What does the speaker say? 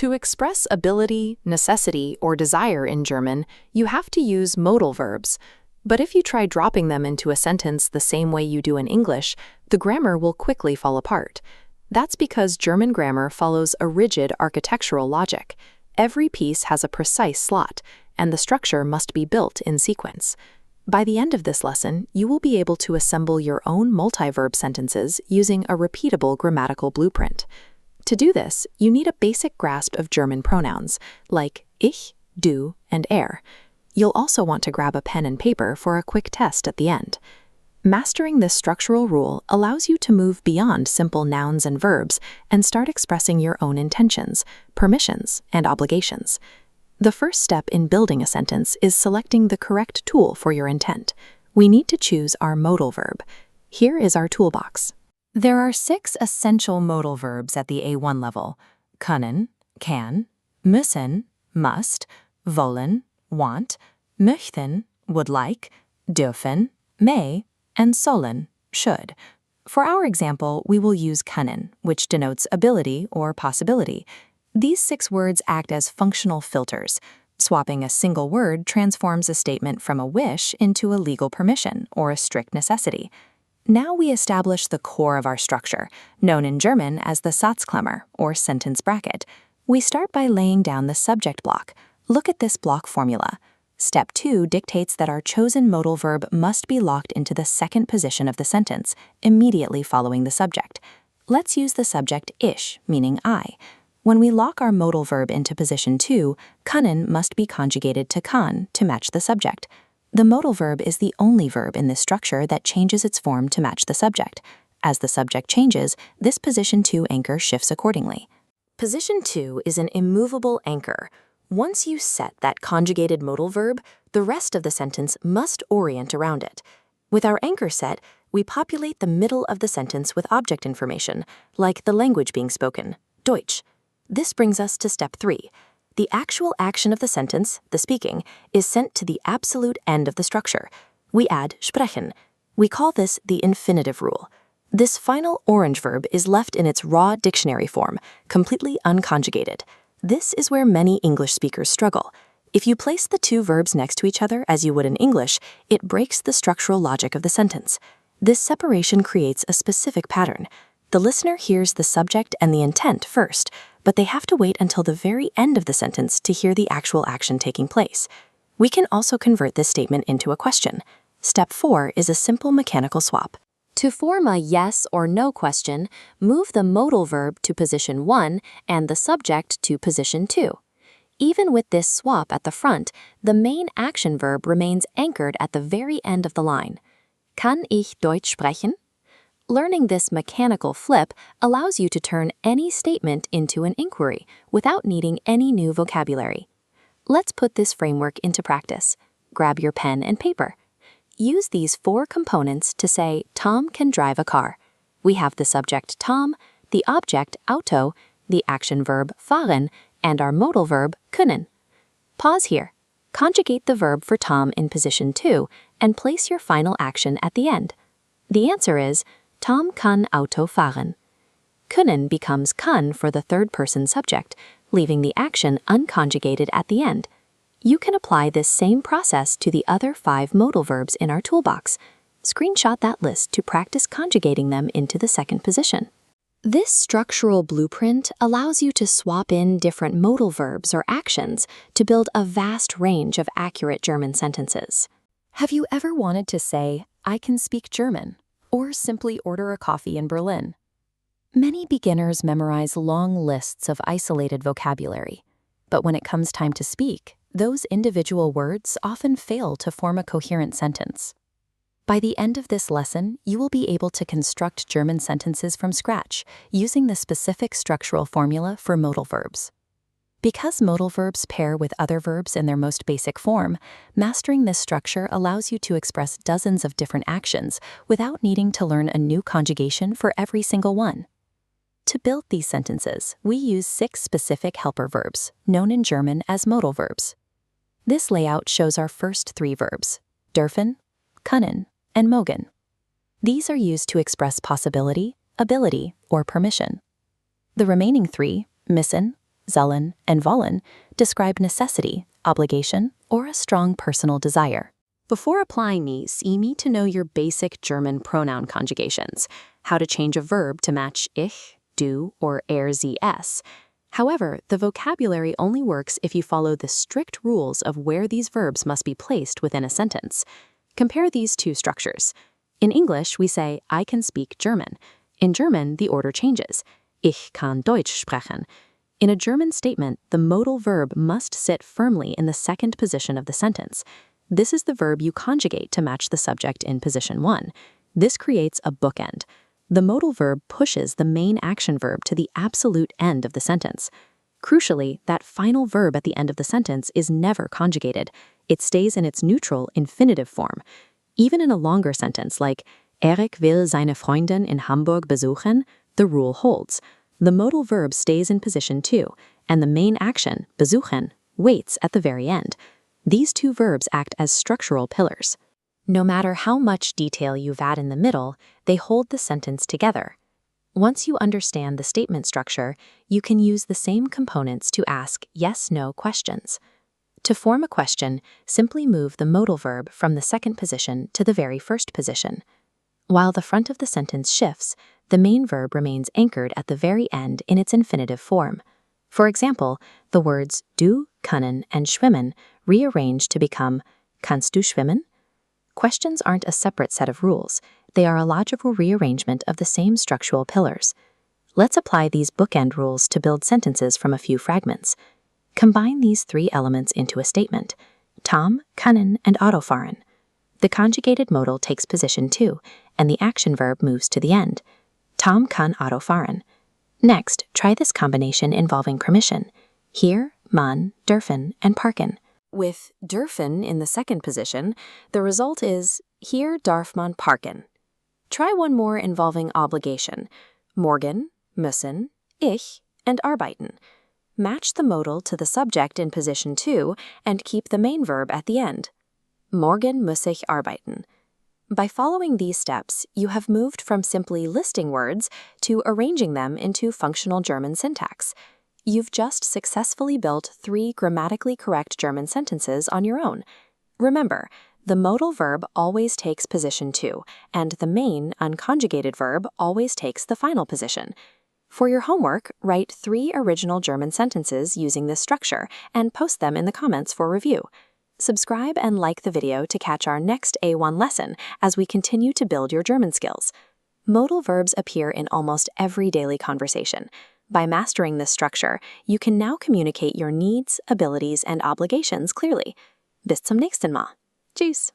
To express ability, necessity, or desire in German, you have to use modal verbs. But if you try dropping them into a sentence the same way you do in English, the grammar will quickly fall apart. That's because German grammar follows a rigid architectural logic. Every piece has a precise slot, and the structure must be built in sequence. By the end of this lesson, you will be able to assemble your own multi-verb sentences using a repeatable grammatical blueprint. To do this, you need a basic grasp of German pronouns, like ich, du, and er. You'll also want to grab a pen and paper for a quick test at the end. Mastering this structural rule allows you to move beyond simple nouns and verbs and start expressing your own intentions, permissions, and obligations. The first step in building a sentence is selecting the correct tool for your intent. We need to choose our modal verb. Here is our toolbox. There are 6 essential modal verbs at the A1 level: können, can, müssen, must, wollen, want, möchten, would like, dürfen, may, and sollen, should. For our example, we will use können, which denotes ability or possibility. These 6 words act as functional filters. Swapping a single word transforms a statement from a wish into a legal permission or a strict necessity. Now we establish the core of our structure, known in German as the Satzklammer, or sentence bracket. We start by laying down the subject block. Look at this block formula. Step 2 dictates that our chosen modal verb must be locked into the second position of the sentence, immediately following the subject. Let's use the subject ich, meaning I. When we lock our modal verb into position 2, können must be conjugated to kann to match the subject. The modal verb is the only verb in this structure that changes its form to match the subject. As the subject changes, this position 2 anchor shifts accordingly. Position 2 is an immovable anchor. Once you set that conjugated modal verb, the rest of the sentence must orient around it. With our anchor set, we populate the middle of the sentence with object information, like the language being spoken, Deutsch. This brings us to step 3. The actual action of the sentence, the speaking, is sent to the absolute end of the structure. We add sprechen. We call this the infinitive rule. This final orange verb is left in its raw dictionary form, completely unconjugated. This is where many English speakers struggle. If you place the 2 verbs next to each other as you would in English, it breaks the structural logic of the sentence. This separation creates a specific pattern. The listener hears the subject and the intent first, but they have to wait until the very end of the sentence to hear the actual action taking place. We can also convert this statement into a question. Step 4 is a simple mechanical swap. To form a yes or no question, move the modal verb to position 1 and the subject to position 2. Even with this swap at the front, the main action verb remains anchored at the very end of the line. Kann ich Deutsch sprechen? Learning this mechanical flip allows you to turn any statement into an inquiry without needing any new vocabulary. Let's put this framework into practice. Grab your pen and paper. Use these 4 components to say Tom can drive a car. We have the subject Tom, the object Auto, the action verb fahren, and our modal verb können. Pause here. Conjugate the verb for Tom in position 2 and place your final action at the end. The answer is Tom kann Auto fahren. Können becomes kann for the third-person subject, leaving the action unconjugated at the end. You can apply this same process to the other 5 modal verbs in our toolbox. Screenshot that list to practice conjugating them into the second position. This structural blueprint allows you to swap in different modal verbs or actions to build a vast range of accurate German sentences. Have you ever wanted to say, "I can speak German," or simply order a coffee in Berlin? Many beginners memorize long lists of isolated vocabulary, but when it comes time to speak, those individual words often fail to form a coherent sentence. By the end of this lesson, you will be able to construct German sentences from scratch using the specific structural formula for modal verbs. Because modal verbs pair with other verbs in their most basic form, mastering this structure allows you to express dozens of different actions without needing to learn a new conjugation for every single one. To build these sentences, we use 6 specific helper verbs, known in German as modal verbs. This layout shows our first 3 verbs, dürfen, können, and mögen. These are used to express possibility, ability, or permission. The remaining 3, müssen, sollen, and wollen describe necessity, obligation, or a strong personal desire. Before applying these, you need to know your basic German pronoun conjugations, how to change a verb to match ich, du, or er, sie, es. However, the vocabulary only works if you follow the strict rules of where these verbs must be placed within a sentence. Compare these two structures. In English, we say, I can speak German. In German, the order changes. Ich kann Deutsch sprechen. In a German statement, the modal verb must sit firmly in the second position of the sentence. This is the verb you conjugate to match the subject in position 1. This creates a bookend. The modal verb pushes the main action verb to the absolute end of the sentence. Crucially, that final verb at the end of the sentence is never conjugated. It stays in its neutral infinitive form. Even in a longer sentence like Erik will seine Freundin in Hamburg besuchen, the rule holds. The modal verb stays in position 2, and the main action, besuchen, waits at the very end. These two verbs act as structural pillars. No matter how much detail you've add in the middle, they hold the sentence together. Once you understand the statement structure, you can use the same components to ask yes-no questions. To form a question, simply move the modal verb from the second position to the very first position. While the front of the sentence shifts, the main verb remains anchored at the very end in its infinitive form. For example, the words du, können, and schwimmen rearrange to become kannst du schwimmen? Questions aren't a separate set of rules. They are a logical rearrangement of the same structural pillars. Let's apply these bookend rules to build sentences from a few fragments. Combine these three elements into a statement: Tom, können, and autofahren. The conjugated modal takes position 2, and the action verb moves to the end. Tom kann Auto fahren. Next, try this combination involving permission. Hier, man, dürfen, and parken. With dürfen in the second position, the result is hier darf man parken. Try one more involving obligation. Morgen, müssen, ich, and arbeiten. Match the modal to the subject in position 2 and keep the main verb at the end. Morgen muss ich arbeiten. By following these steps, you have moved from simply listing words to arranging them into functional German syntax. You've just successfully built 3 grammatically correct German sentences on your own. Remember, the modal verb always takes position 2, and the main, unconjugated verb always takes the final position. For your homework, write 3 original German sentences using this structure and post them in the comments for review. Subscribe and like the video to catch our next A1 lesson as we continue to build your German skills. Modal verbs appear in almost every daily conversation. By mastering this structure, you can now communicate your needs, abilities, and obligations clearly. Bis zum nächsten Mal. Tschüss.